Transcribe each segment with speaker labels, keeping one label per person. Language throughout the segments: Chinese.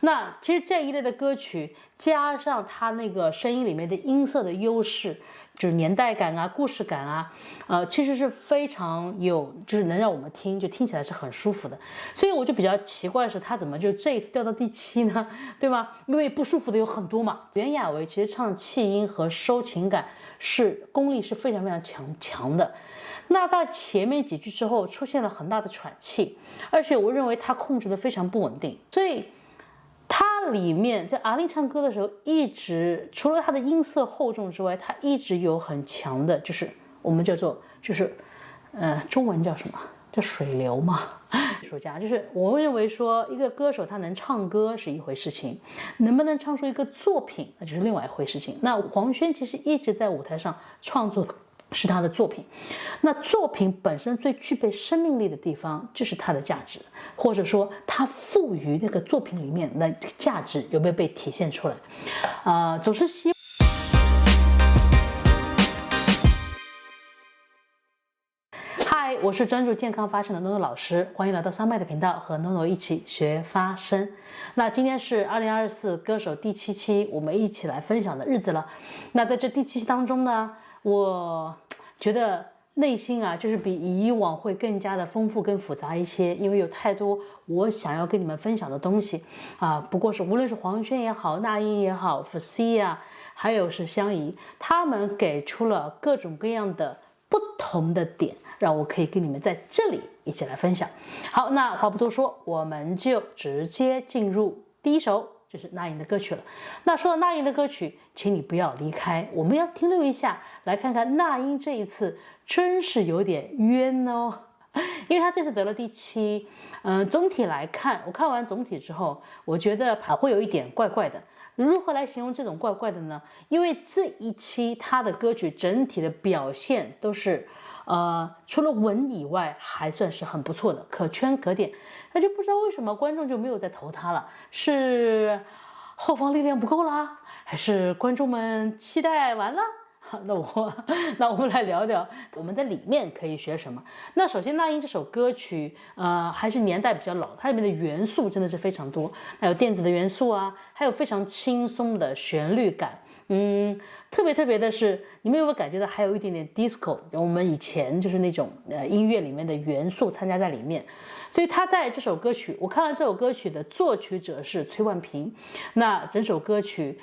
Speaker 1: 那其实这一类的歌曲加上它那个声音里面的音色的优势，就是年代感啊、故事感啊，其实是非常有，就是能让我们听，就听起来是很舒服的。所以我就比较奇怪的是，他怎么就这一次掉到第7呢？对吧？因为不舒服的有很多嘛。袁娅维其实唱气音和收情感功力是非常非常强的。那在前面几句之后出现了很大的喘气，而且我认为他控制的非常不稳定，所以它里面在阿令唱歌的时候，一直除了它的音色厚重之外，它一直有很强的，就是我们叫做中文叫什么？叫水流嘛？艺术家就是我认为说，一个歌手他能唱歌是一回事情，能不能唱出一个作品，那就是另外一回事情。那黄轩其实一直在舞台上创作的是他的作品，那作品本身最具备生命力的地方就是它的价值，或者说它赋予那个作品里面的价值有没有被体现出来？总是希望。嗨，我是专注健康发声的 NONO 老师，欢迎来到三麦的频道，和 NONO 一起学发声。那今天是2024歌手第7期，我们一起来分享的日子了。那在这第7期当中呢，我觉得内心就是比以往会更加的丰富跟复杂一些，因为有太多我想要跟你们分享的东西不过是无论是黄轩也好，那英也好，FC还有是香怡，他们给出了各种各样的不同的点，让我可以跟你们在这里一起来分享。好，那话不多说，我们就直接进入第一首，就是那英的歌曲了。那说到那英的歌曲，请你不要离开，我们要停留一下，来看看那英这一次真是有点冤哦，因为他这次得了第7。总体来看，我看完总体之后，我觉得会有一点怪怪的。如何来形容这种怪怪的呢？因为这一期他的歌曲整体的表现都是除了稳以外还算是很不错的，可圈可点。那就不知道为什么观众就没有再投他了，是后方力量不够啦，还是观众们期待完了？那我们来聊聊我们在里面可以学什么。那首先那英这首歌曲还是年代比较老，它里面的元素真的是非常多，还有电子的元素还有非常轻松的旋律感。特别的是，你们有没有感觉到还有一点点 disco， 我们以前就是那种音乐里面的元素参加在里面。所以他在这首歌曲，我看了这首歌曲的作曲者是崔万平，那整首歌曲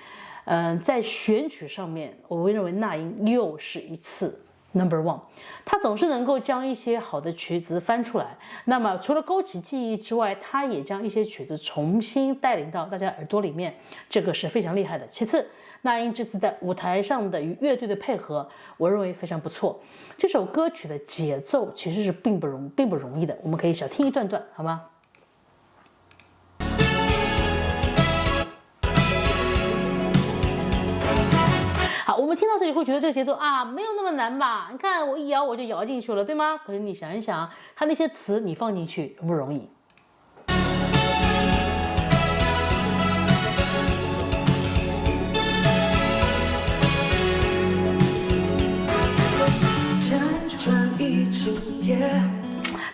Speaker 1: 在选曲上面，我会认为那英又是一次 No.1， 他总是能够将一些好的曲子翻出来，那么除了勾起记忆之外，他也将一些曲子重新带领到大家耳朵里面，这个是非常厉害的。其次，那英这次在舞台上的与乐队的配合，我认为非常不错。这首歌曲的节奏其实是并不容易的，我们可以小听一段段，好吗？我们听到这里会觉得这个节奏没有那么难吧？你看我一摇我就摇进去了，对吗？可是你想一想，它那些词你放进去容不容易？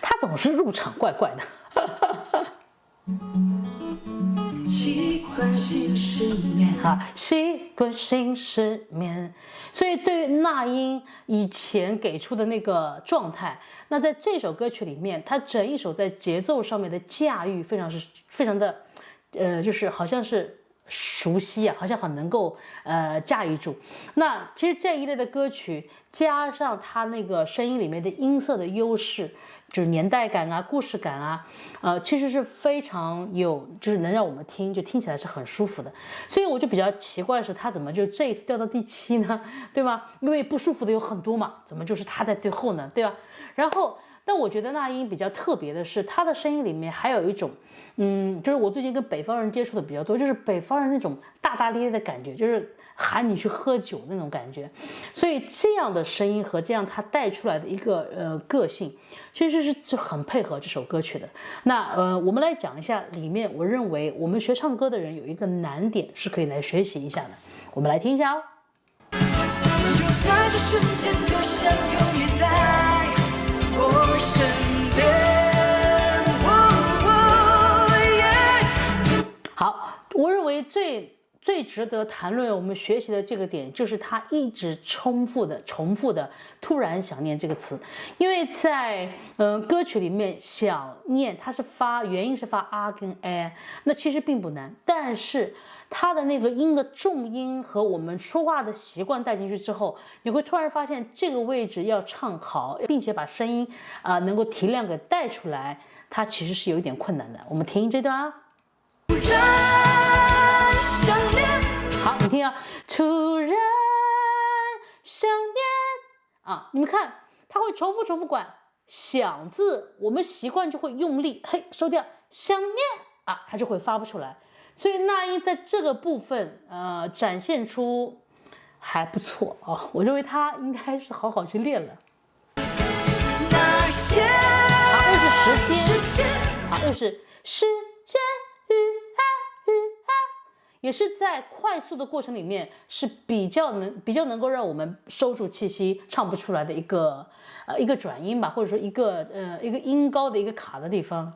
Speaker 1: 他总是入场怪怪的。习惯性失眠，所以对于那英以前给出的那个状态，那在这首歌曲里面，他整一首在节奏上面的驾驭非常的，就是好像是熟悉好像很能够驾驭住。那其实这一类的歌曲加上他那个声音里面的音色的优势，就是年代感故事感其实是非常有，就是能让我们听，就听起来是很舒服的。所以我就比较奇怪的是，他怎么就这一次掉到第7呢？对吧？因为不舒服的有很多嘛，怎么就是他在最后呢？对吧？然后，但我觉得那英比较特别的是，他的声音里面还有一种，就是我最近跟北方人接触的比较多，就是北方人那种大大咧咧的感觉，就是喊你去喝酒那种感觉。所以这样的声音和这样他带出来的一个个性，其实是很配合这首歌曲的。那我们来讲一下里面，我认为我们学唱歌的人有一个难点是可以来学习一下的，我们来听一下哦。就在这瞬间，多想有你在我身边。好，我认为最值得谈论我们学习的这个点，就是他一直重复的突然想念这个词，因为在歌曲里面想念它是元音是发 r 跟 a， 那其实并不难，但是它的那个音的重音和我们说话的习惯带进去之后，你会突然发现这个位置要唱好，并且把声音能够提亮给带出来，它其实是有一点困难的。我们听这段啊。好，你听啊，突然想念啊，你们看，它会重复管想字，我们习惯就会用力，嘿，收掉想念啊，它就会发不出来。所以那英在这个部分展现出还不错啊，我认为他应该是好好去练了。好，又是时间，好，又是时间。也是在快速的过程里面是比较能够让我们收住气息，唱不出来的一个转音吧，或者说一个音高的一个卡的地方。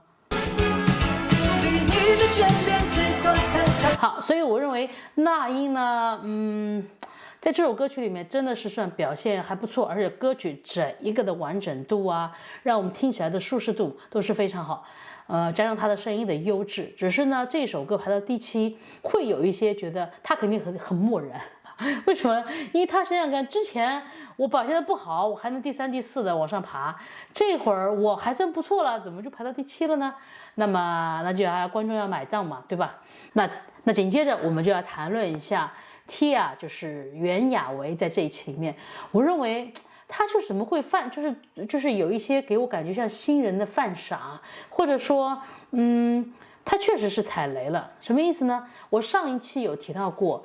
Speaker 1: 好，所以我认为那英呢，在这首歌曲里面真的是算表现还不错，而且歌曲整一个的完整度啊，让我们听起来的舒适度都是非常好。加上他的声音的优质，只是呢这首歌排到第7，会有一些觉得他肯定很漠然。为什么？因为他想想看，之前我表现的不好，我还能第3、第4的往上爬，这会儿我还算不错了，怎么就排到第7了呢？那就要观众要买账嘛，对吧？那紧接着我们就要谈论一下 Tia， 就是袁娅维在这一期里面，我认为。他就怎么会就是有一些给我感觉像新人的犯傻，或者说他确实是踩雷了。什么意思呢？我上一期有提到过，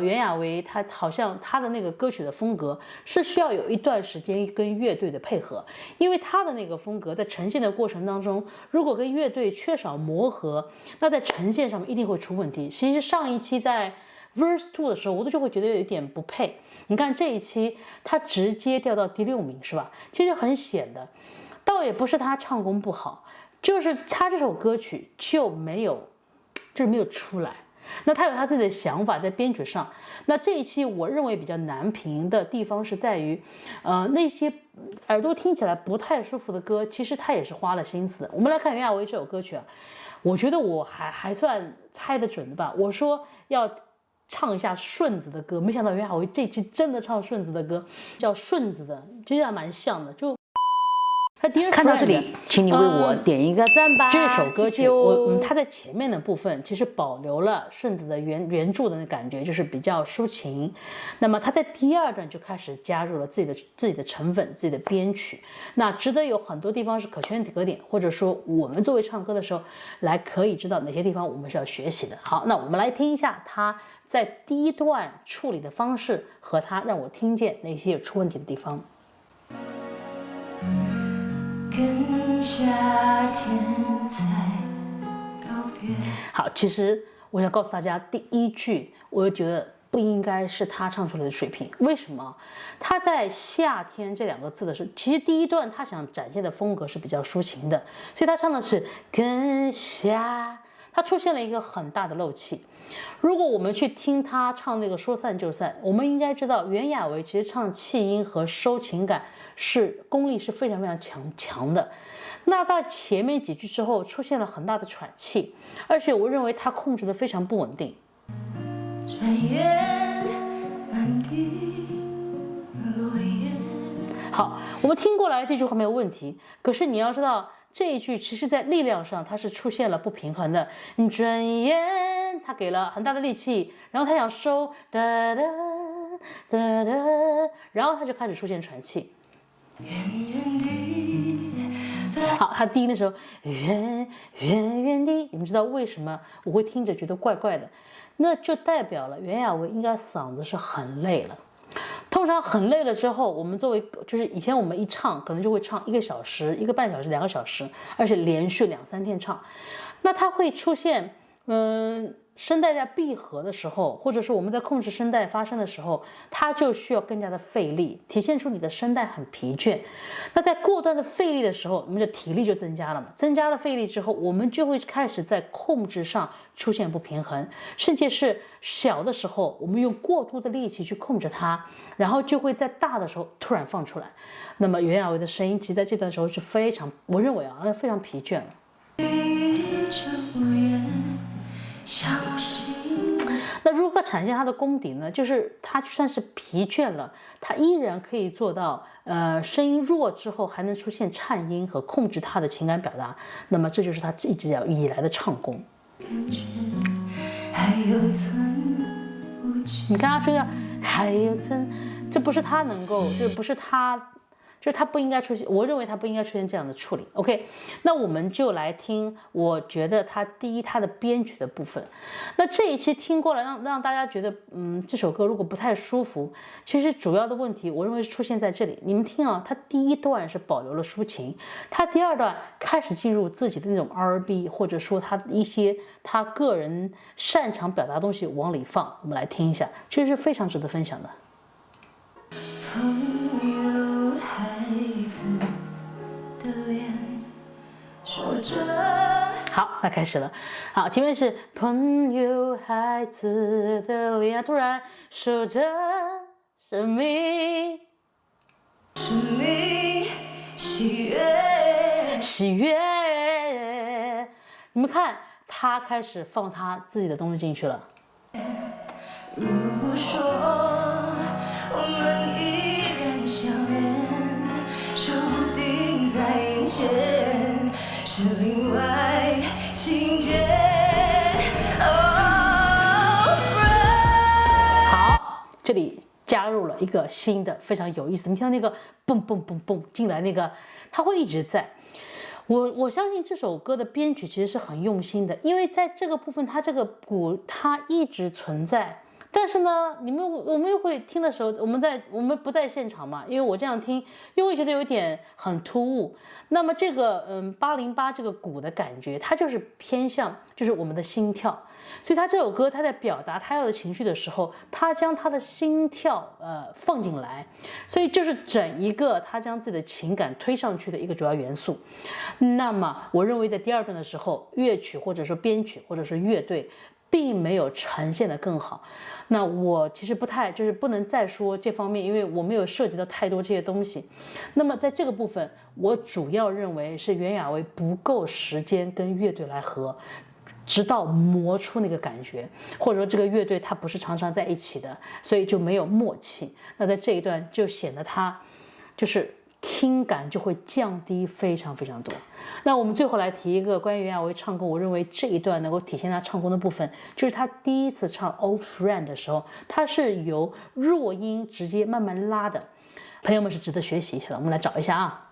Speaker 1: 袁娅维他好像他的那个歌曲的风格是需要有一段时间跟乐队的配合，因为他的那个风格在呈现的过程当中，如果跟乐队缺少磨合，那在呈现上面一定会出问题。其实上一期在Verse 2的时候，我就会觉得有一点不配。你看这一期，他直接掉到第6名，是吧？其实很显的，倒也不是他唱功不好，就是他这首歌曲就没有出来。那他有他自己的想法在编曲上。那这一期我认为比较难评的地方是在于，那些耳朵听起来不太舒服的歌，其实他也是花了心思的。我们来看袁娅维这首歌曲啊，我觉得我还算猜得准的吧。我说要唱一下顺子的歌，没想到袁娅维这期真的唱顺子的歌，叫顺子的，其实还蛮像的。就看到这里，请你为我点一个赞吧。这首歌曲，它在前面的部分其实保留了顺子的原著的那感觉，就是比较抒情。那么它在第2段就开始加入了自己的成分、自己的编曲。那值得有很多地方是可圈可点，或者说我们作为唱歌的时候可以知道哪些地方我们是要学习的。好，那我们来听一下他在第1段处理的方式和他让我听见哪些有出问题的地方。跟夏天才告别。好，其实我想告诉大家，第1句我觉得不应该是他唱出来的水平。为什么？他在夏天这2个字的时候，其实第1段他想展现的风格是比较抒情的，所以他唱的是跟夏，他出现了一个很大的漏气。如果我们去听他唱那个说散就散，我们应该知道袁娅维其实唱气音和收情感功力是非常非常强的。那在前面几句之后出现了很大的喘气，而且我认为他控制的非常不稳定。好，我们听过来这句话没有问题，可是你要知道这一句其实在力量上它是出现了不平衡的。转眼他给了很大的力气，然后他想收哒哒哒哒，然后他就开始出现喘气。好，他低音的时候远远地，你们知道为什么我会听着觉得怪怪的？那就代表了袁娅维应该嗓子是很累了。通常很累了之后，我们作为就是以前我们一唱可能就会唱1个小时、1个半小时、2个小时，而且连续2、3天唱，那它会出现声带在闭合的时候，或者说我们在控制声带发声的时候，它就需要更加的费力，体现出你的声带很疲倦。那在过端的费力的时候，我们的体力就增加了嘛，增加了费力之后，我们就会开始在控制上出现不平衡，甚至是小的时候我们用过度的力气去控制它，然后就会在大的时候突然放出来。那么袁娅维的声音其实在这段时候是非常，我认为啊，非常疲倦了。那如何展现他的功底呢？就是他就算是疲倦了，他依然可以做到，声音弱之后还能出现颤音和控制他的情感表达。那么这就是他一直以来的唱功。你看他吹的还有层，这不是他能够，就是不是他。就是他不应该出现，我认为他不应该出现这样的处理。OK， 那我们就来听，我觉得他第一，他的编曲的部分。那这一期听过了，让大家觉得，这首歌如果不太舒服，其实主要的问题，我认为是出现在这里。你们听啊，他第一段是保留了抒情，他第二段开始进入自己的那种 R&B， 或者说他一些他个人擅长表达的东西往里放。我们来听一下，这是非常值得分享的。好，那开始了。好，前面是朋友孩子的脸，突然说着生命喜悦，你们看他开始放他自己的东西进去了。如果说我们依然相恋，说不定在眼前是另外情节。好，这里加入了一个新的非常有意思，你听到那个蹦蹦蹦蹦进来那个，它会一直在。我相信这首歌的编曲其实是很用心的，因为在这个部分，它这个鼓它一直存在。但是呢，我们又会听的时候，我们不在现场嘛，因为我这样听，又会觉得有点很突兀。那么这个808这个鼓的感觉，它就是偏向就是我们的心跳，所以他这首歌他在表达他要的情绪的时候，他将他的心跳放进来，所以就是整一个他将自己的情感推上去的一个主要元素。那么我认为在第二段的时候，乐曲或者说编曲或者是乐队并没有呈现得更好。那我其实不能再说这方面，因为我没有涉及到太多这些东西。那么在这个部分，我主要认为是袁娅维不够时间跟乐队来合，直到磨出那个感觉，或者说这个乐队它不是常常在一起的，所以就没有默契。那在这一段就显得他就是听感就会降低非常非常多。那我们最后来提一个关于袁娅维唱功，我认为这一段能够体现他唱功的部分，就是他第一次唱 Old Friend 的时候，他是由弱音直接慢慢拉的，朋友们是值得学习一下的。我们来找一下啊。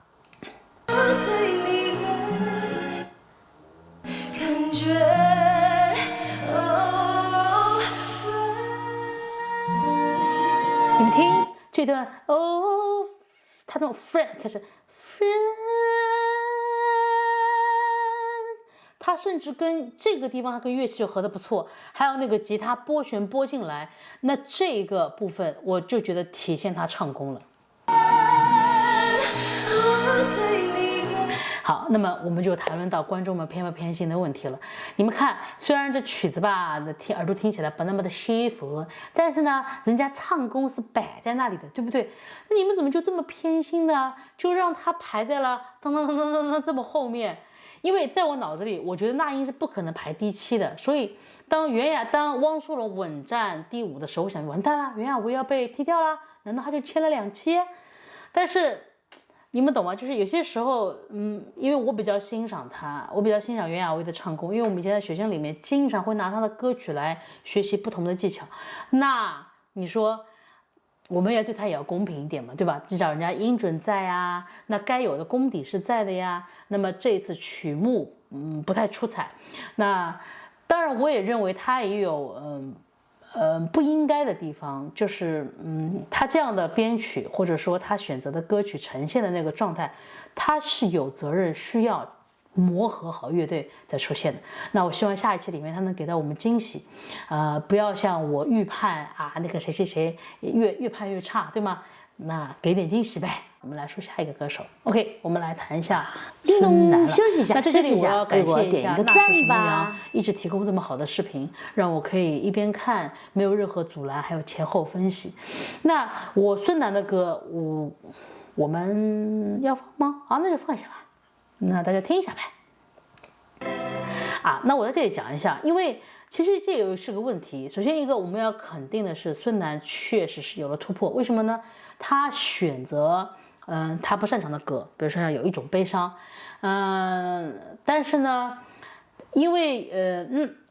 Speaker 1: 你们听这段哦，他从 friend 开始 friend， 他甚至跟这个地方他跟乐器就合得不错，还有那个吉他拨弦拨进来，那这个部分我就觉得体现他唱功了。好，那么我们就谈论到观众们偏不偏心的问题了。你们看，虽然这曲子吧，耳朵听起来不那么的舒服，但是呢，人家唱功是摆在那里的，对不对？那你们怎么就这么偏心呢？就让他排在了当当当当当当这么后面？因为在我脑子里，我觉得那英是不可能排第7的，所以当汪苏泷稳占第5的时候，我想完蛋了，袁娅维要被踢掉了，难道他就签了2期？但是你们懂吗？就是有些时候，因为我比较欣赏他，我比较欣赏袁娅维的唱功，因为我们以前在学生里面经常会拿他的歌曲来学习不同的技巧。那你说，我们也对他也要公平一点嘛，对吧？至少人家音准在啊，那该有的功底是在的呀。那么这一次曲目，不太出彩。那当然，我也认为他也有，不应该的地方，就是他这样的编曲或者说他选择的歌曲呈现的那个状态，他是有责任需要磨合好乐队再出现的。那我希望下一期里面他能给到我们惊喜，不要像我预判啊那个谁谁谁越判越差，对吗？那给点惊喜呗。我们来说下一个歌手。OK， 我们来谈一下孙楠了。
Speaker 2: 休息一下。
Speaker 1: 那这里我要感谢一下
Speaker 2: 点一个
Speaker 1: 那是什么
Speaker 2: 赞
Speaker 1: 羊一直提供这么好的视频，让我可以一边看没有任何阻拦，还有前后分析。那我孙楠的歌，我们要放吗？啊，那就放一下吧。那大家听一下呗。那我在这里讲一下，因为其实这也是个问题。首先一个我们要肯定的是，孙楠确实是有了突破。为什么呢？他选择他不擅长的歌，比如说像有一种悲伤，但是呢，因为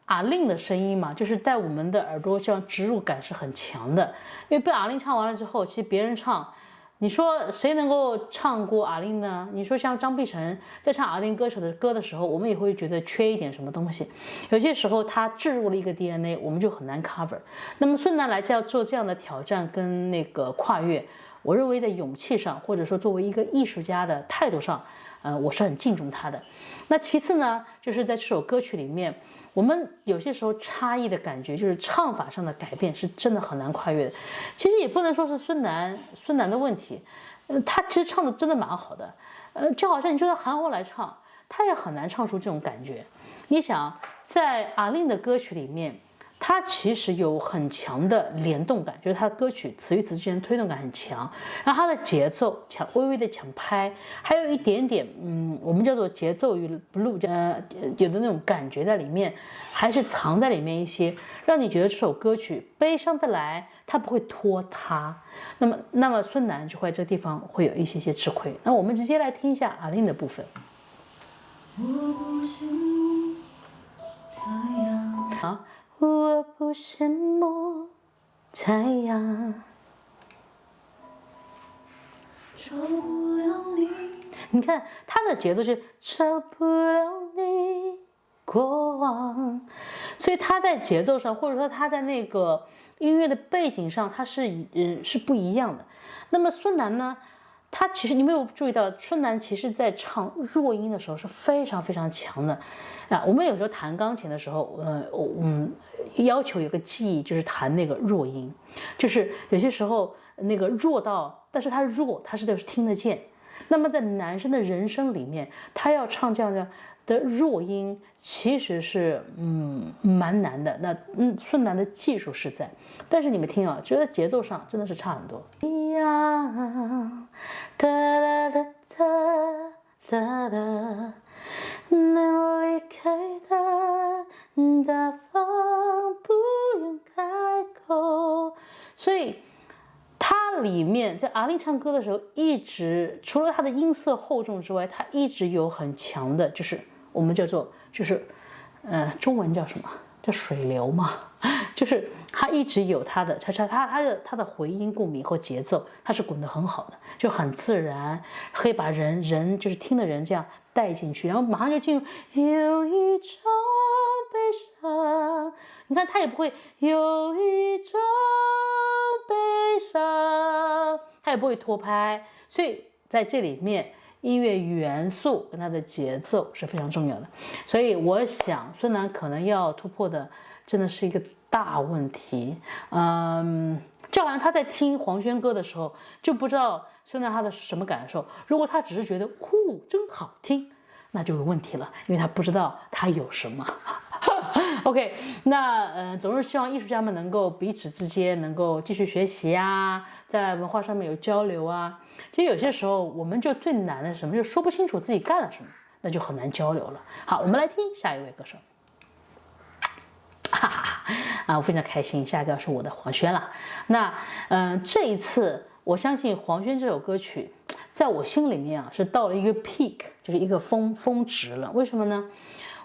Speaker 1: 阿令的声音嘛，就是在我们的耳朵上植入感是很强的。因为被阿令唱完了之后，其实别人唱。你说谁能够唱过阿令呢？你说像张碧晨在唱阿令歌手的歌的时候，我们也会觉得缺一点什么东西。有些时候他置入了一个 DNA， 我们就很难 cover。那么孙楠来要做这样的挑战跟那个跨越，我认为在勇气上，或者说作为一个艺术家的态度上，我是很敬重他的。那其次呢，就是在这首歌曲里面。我们有些时候差异的感觉，就是唱法上的改变是真的很难跨越的。其实也不能说是孙楠的问题，他其实唱的真的蛮好的，就好像你就让韩红来唱，他也很难唱出这种感觉。你想，在阿令的歌曲里面，它其实有很强的联动感，就是它的歌曲词与词之间的推动感很强，然后它的节奏微微的抢拍，还有一点点我们叫做节奏与 blue 有的那种感觉在里面，还是藏在里面一些，让你觉得这首歌曲悲伤的来，它不会拖沓。那么孙楠就会在这个地方会有一些吃亏。那我们直接来听一下阿令的部分。我不羡慕太阳，找不了你。你看它的节奏是找不了你过往，所以它在节奏上，或者说它在那个音乐的背景上，它是不一样的。那么孙楠呢？他其实你没有注意到，孙楠其实在唱弱音的时候是非常非常强的我们有时候弹钢琴的时候，要求有个技艺，就是弹那个弱音，就是有些时候那个弱到，但是他弱，他是就是听得见。那么在男生的人声里面，他要唱这样的弱音，其实是蛮难的。那孙楠的技术是在，但是你们听觉得节奏上真的是差很多。哒哒哒哒哒，能离开的大方，不用开口。所以它里面在阿令唱歌的时候，一直除了它的音色厚重之外，它一直有很强的，就是我们叫做中文叫什么？叫水流嘛，就是它一直有它的回音共鸣和节奏，它是滚得很好的，就很自然，可以把人就是听的人这样带进去，然后马上就进入有一种悲伤，你看它也不会有一种悲伤，它也不会拖拍，所以在这里面。音乐元素跟它的节奏是非常重要的，所以我想孙楠可能要突破的真的是一个大问题。就好像他在听黄轩歌的时候就不知道孙楠他的什么感受，如果他只是觉得真好听，那就有问题了，因为他不知道他有什么。OK， 那总是希望艺术家们能够彼此之间能够继续学习啊，在文化上面有交流啊。其实有些时候我们就最难的是什么，就说不清楚自己干了什么，那就很难交流了。好，我们来听下一位歌手。我非常开心，下一个是我的黄轩了。那这一次我相信黄轩这首歌曲在我心里面是到了一个 peak， 就是一个峰值了。为什么呢？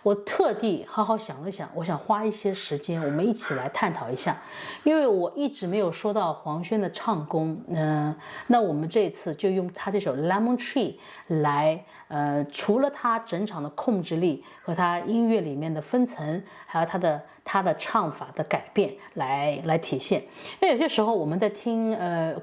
Speaker 1: 我特地好好想了想，我想花一些时间，我们一起来探讨一下，因为我一直没有说到黄轩的唱功，那我们这一次就用他这首 Lemon Tree 来，除了他整场的控制力和他音乐里面的分层，还有他的唱法的改变来体现。因为有些时候我们在听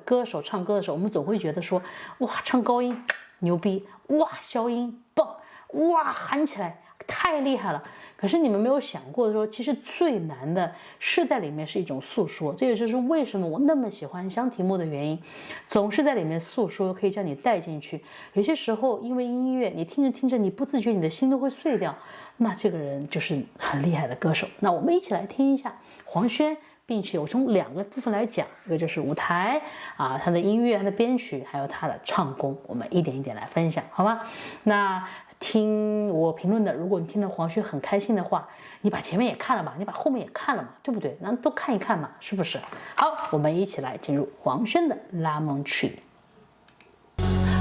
Speaker 1: 歌手唱歌的时候，我们总会觉得说，哇，唱高音牛逼，哇，消音棒。哇喊起来，太厉害了。可是你们没有想过说，其实最难的是在里面是一种诉说，这也就是为什么我那么喜欢香缇默的原因，总是在里面诉说，可以将你带进去。有些时候因为音乐，你听着听着，你不自觉你的心都会碎掉，那这个人就是很厉害的歌手。那我们一起来听一下黄轩。并且我从2个部分来讲，一个就是舞台啊，他的音乐、他的编曲，还有他的唱功，我们一点一点来分享，好吗？那听我评论的，如果你听到黄轩很开心的话，你把前面也看了嘛，你把后面也看了嘛，对不对？那都看一看嘛，是不是？好，我们一起来进入黄轩的《Lemon Tree》。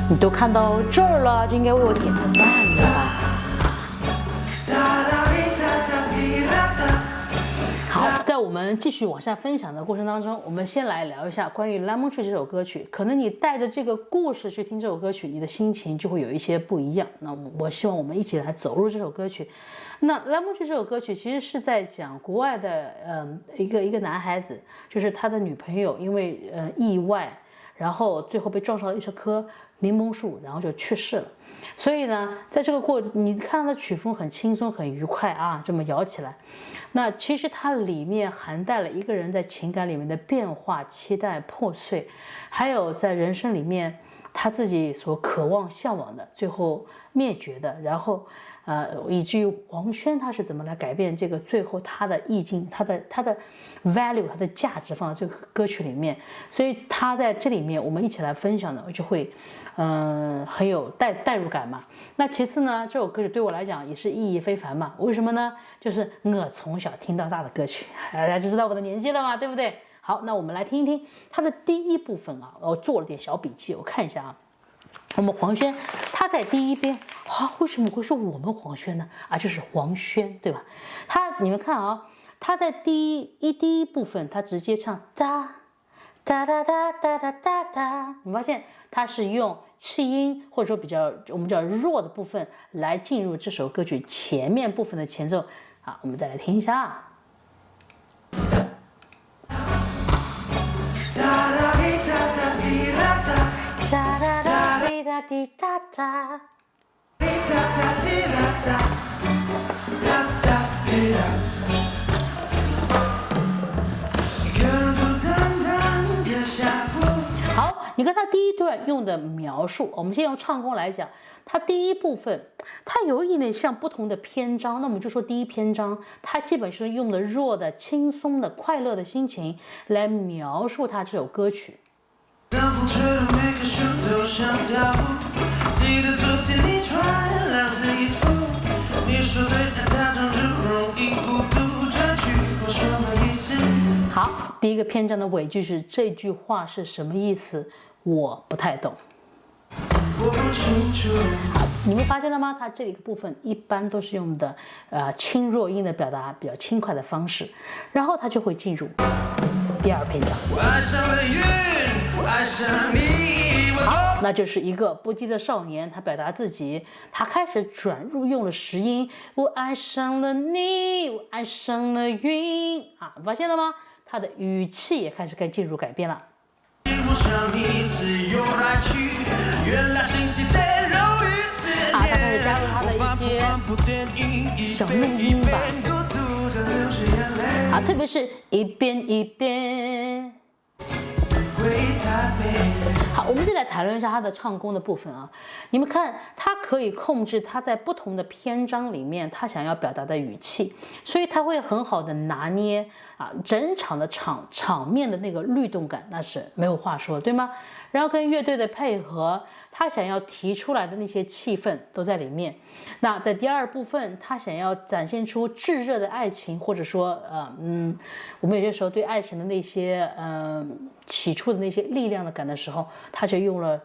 Speaker 1: 你都看到这儿了，就应该为我点个赞了吧？好，在我们继续往下分享的过程当中，我们先来聊一下关于《Lemon Tree》这首歌曲。可能你带着这个故事去听这首歌曲，你的心情就会有一些不一样。那我希望我们一起来走入这首歌曲。那《Lemon Tree》这首歌曲其实是在讲国外的一个男孩子，就是他的女朋友因为意外，然后最后被撞上了一棵柠檬树，然后就去世了。所以呢，在这个你看它的曲风很轻松很愉快啊，这么摇起来。那其实它里面含带了一个人在情感里面的变化、期待、破碎，还有在人生里面他自己所渴望、向往的，最后灭绝的，然后以至于黄轩他是怎么来改变这个最后他的意境、他的 value、他的价值放在这个歌曲里面，所以他在这里面我们一起来分享的就会很有代入感嘛。那其次呢，这首歌曲对我来讲也是意义非凡嘛。为什么呢？就是我从小听到大的歌曲，大家就知道我的年纪了嘛，对不对？好，那我们来听一听它的第一部分啊，我做了点小笔记，我看一下啊。我们黄轩他在第一遍为什么会说我们黄轩呢？就是黄轩，对吧？你们看啊，他在第一部分他直接唱哒哒哒哒哒哒哒哒，你发现他是用气音或者说我们比较弱的部分来进入这首歌曲前面部分的前奏。好，我们再来听一下啊。滴答答，好，你看他第一段用的描述，我们先用唱功来讲，他第一部分它有一点像不同的篇章，那我们就说第一篇章，它基本是用的弱的、轻松的、快乐的心情来描述他这首歌曲。当风吹动每个胸都想跳舞，记得昨天你穿蓝色衣服，你说对爱假装就容易孤独，这句话什么意思？好，第一个篇章的尾句是这句话是什么意思？我不太懂。我不清楚。好，你们发现了吗？它这里的部分一般都是用的轻弱音的表达，比较轻快的方式，然后它就会进入第二篇章。我爱上了云，我爱上你。好，那就是一个不羁的少年，他表达自己，他开始转入用了实音。我爱上了你，我爱上了云发现了吗？他的语气也开始进入改变了。他开始加入他的一些小录音吧，特别是一遍一遍。好，我们再来谈论一下他的唱功的部分啊。你们看，他可以控制他在不同的篇章里面他想要表达的语气，所以他会很好的拿捏整场的场面的那个律动感，那是没有话说，对吗？然后跟乐队的配合，他想要提出来的那些气氛都在里面。那在第二部分，他想要展现出炙热的爱情，或者说我们有些时候对爱情的那些起初的那些力量的感的时候，他就用了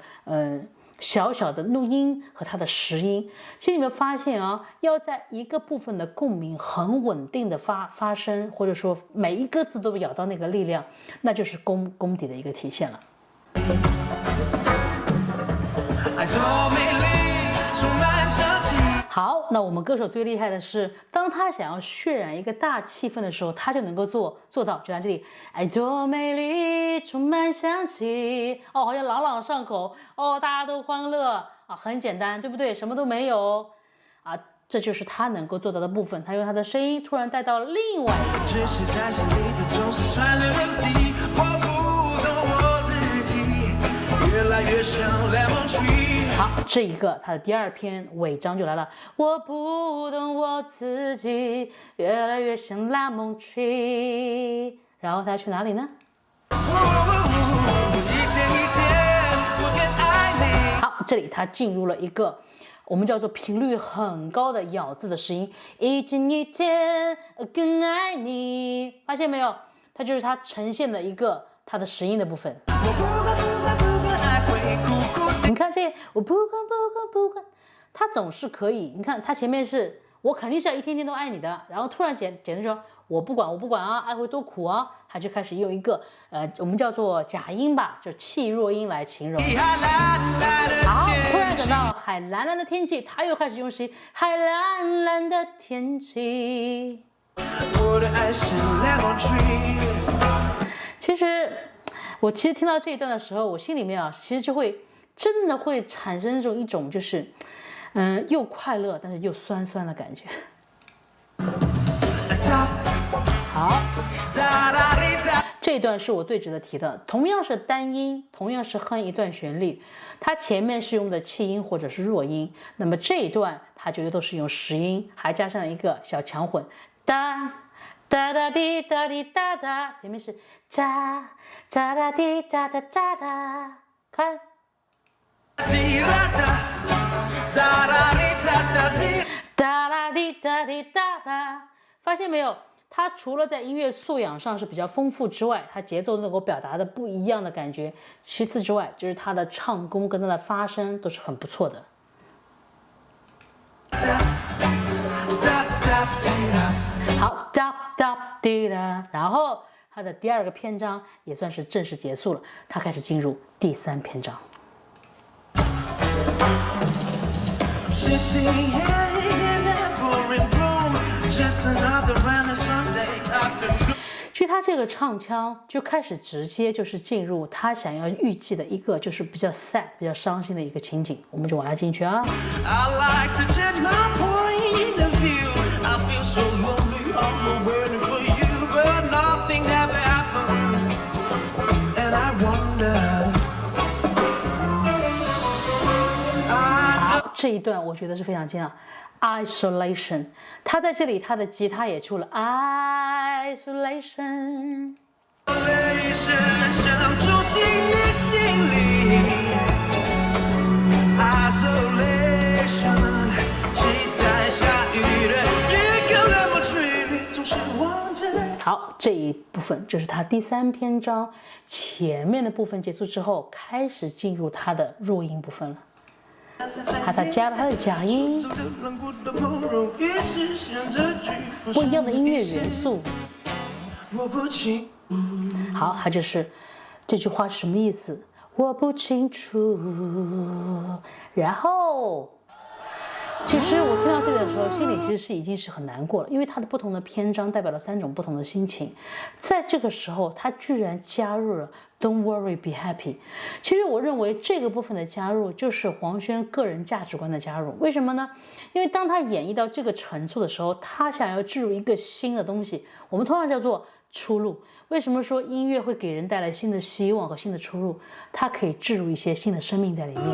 Speaker 1: 小小的怒音和它的实音。其实你们发现要在一个部分的共鸣很稳定的发生，或者说每一个字都咬到那个力量，那就是功底的一个体现了。好，那我们歌手最厉害的是，当他想要渲染一个大气氛的时候，他就能够做到。就在这里，爱多美丽，充满香气，好像朗朗上口，大家都欢乐很简单，对不对？什么都没有啊，这就是他能够做到的部分。他用他的声音突然带到另外一个地方。好，这一个他的第2篇尾章就来了。我不懂我自己，越来越像 lemon tree。然后他去哪里呢？好，这里他进入了一个我们叫做频率很高的咬字的实音，一天一天更爱你，发现没有？它就是它呈现的一个它的实音的部分。你看这，我不管，它总是可以。你看它前面是我肯定是要一天天都爱你的，然后突然简直说我不管啊，爱会多苦啊，他就开始用一个我们叫做假音吧，就气弱音来形容。好，突然等到海蓝蓝的天气，他又开始用实音，海蓝蓝的天气。我其实听到这一段的时候，我心里面其实就会真的会产生一种就是又快乐但是又酸酸的感觉。好，这一段是我最值得提的，同样是单音，同样是哼一段旋律，它前面是用的气音或者是弱音，那么这一段它就都是用实音，还加上一个小强混，哒哒哒滴哒滴哒哒，前面是哒哒哒滴哒哒哒哒，看。哒啦滴哒滴哒哒，发现没有？它除了在音乐素养上是比较丰富之外，它节奏能够表达的不一样的感觉。其次之外，就是它的唱功跟它的发声都是很不错的。好，哒哒滴哒，然后它的第2个篇章也算是正式结束了，它开始进入第3篇章。其实他这个唱腔就开始直接就是进入他想要预计的一个就是比较 sad 比较伤心的一个情景，我们就往下进去啊。这一段我觉得是非常精要 ，isolation， 他在这里他的吉他也出了 isolation， 好，这一部分就是他第3篇章前面的部分结束之后，开始进入他的弱音部分了。他加了他的假音，不一样的音乐元素。好，他就是这句话是什么意思？我不清楚。然后，其实我听到这里的时候，心里其实是已经是很难过了，因为它的不同的篇章代表了3种不同的心情。在这个时候，他居然加入了 Don't worry, be happy。其实我认为这个部分的加入就是黄轩个人价值观的加入。为什么呢？因为当他演绎到这个程度的时候，他想要置入一个新的东西，我们通常叫做出路。为什么说音乐会给人带来新的希望和新的出路？它可以置入一些新的生命在里面。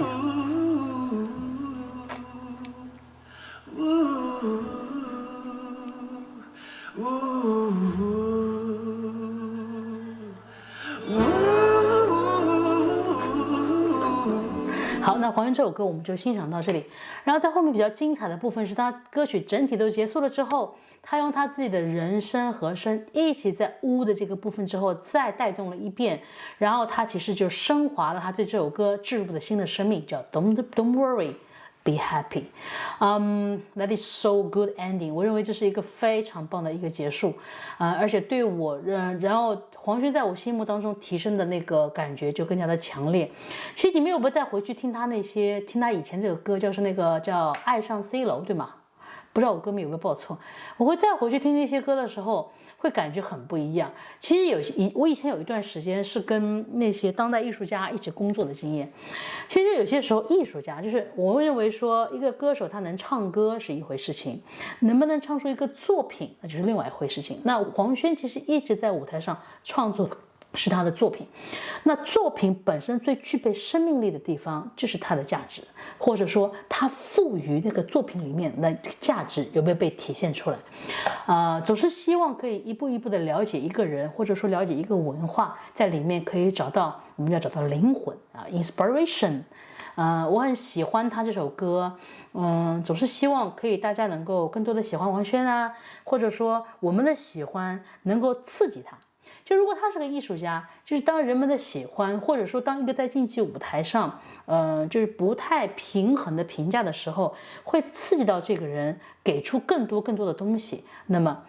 Speaker 1: 好，那还原这首歌我们就欣赏到这里，然后在后面比较精彩的部分是他歌曲整体都结束了之后，他用他自己的人声和声一起在呜的这个部分之后再带动了一遍，然后他其实就升华了他对这首歌置入的新的生命，叫 Don't worry。Be happy， that is so good ending。我认为这是一个非常棒的一个结束，而且对我，然后黄轩在我心目当中提升的那个感觉就更加的强烈。其实你们有没有再回去听他以前这个歌，就是那个叫《爱上 C 楼》，对吗？不知道我歌迷有没有报错。我会再回去听那些歌的时候，会感觉很不一样。其实我以前有一段时间是跟那些当代艺术家一起工作的经验。其实有些时候，艺术家就是我认为说，一个歌手他能唱歌是一回事情，能不能唱出一个作品，那就是另外一回事情。那黄轩其实一直在舞台上创作是他的作品，那作品本身最具备生命力的地方就是它的价值，或者说它赋予那个作品里面的价值有没有被体现出来。总是希望可以一步一步的了解一个人，或者说了解一个文化，在里面可以找到我们要找到灵魂，inspiration。我很喜欢他这首歌，总是希望可以大家能够更多的喜欢黄轩啊，或者说我们的喜欢能够刺激他。就如果他是个艺术家，就是当人们的喜欢，或者说当一个在竞技舞台上，就是不太平衡的评价的时候，会刺激到这个人，给出更多的东西，那么，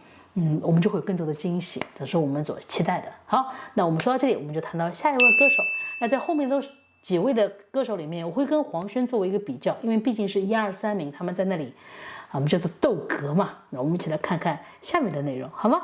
Speaker 1: 我们就会有更多的惊喜，这是我们所期待的。好，那我们说到这里，我们就谈到下一位歌手。那在后面都几位的歌手里面，我会跟黄轩作为一个比较，因为毕竟是1、2、3名，他们在那里，我们叫做斗格嘛。那我们一起来看看下面的内容，好吗？